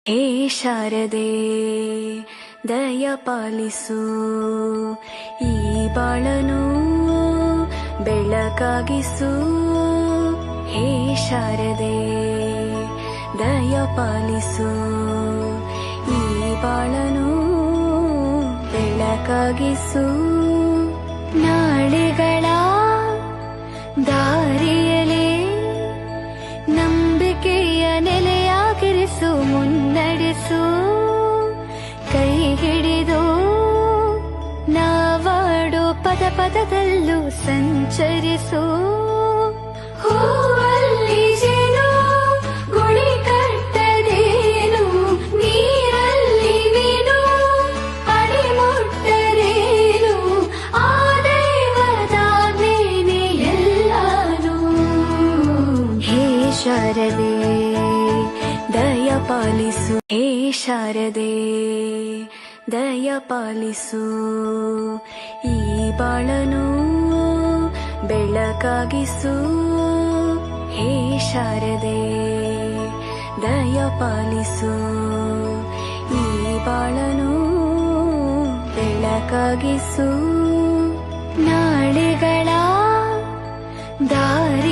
ಹೇ ಶಾರದೆ ದಯ ಪಾಲಿಸು, ಈ ಬಾಳನು ಬೆಳಕಾಗಿಸು. ಹೇ ಶಾರದೆ ದಯ ಪಾಲಿಸು, ಈ ಬಾಳನು ಬೆಳಕಾಗಿಸು. ನಾಳೆಗಳ ದಾರಿಯಲೇ ನಂಬಿಕೆಯ ನೆಲೆಯಾಗಿರಿಸು, ಮುನ್ನಡೆಸು. ಕೈ ಹಿಡಿದು ನಾವಾಡೋ ಪದ ಪದದಲ್ಲೂ ಸಂಚರಿಸು. ಹೂವಲ್ಲಿ ಜೇನು ಗುಳಿ ಕಟ್ಟದೇನು, ನೀರಲ್ಲಿ ಮೀನು ಅಡಿ ಮುಟ್ಟರೇನು, ಆ ದೈವದಾಜ್ಞೆನೇ ಎಲ್ಲಾನು. ಹೇ ಶಾರದೆ ದಯ ಪಾಲಿಸು, ಹೇ ಶಾರದೆ ದಯ ಪಾಲಿಸು, ಈ ಬಾಳನು ಬೆಳಕಾಗಿಸು. ಹೇ ಶಾರದೆ ದಯ ಪಾಲಿಸು, ಈ ಬಾಳನು ಬೆಳಕಾಗಿಸು. ನಾಳೆಗಳ ದಾರಿ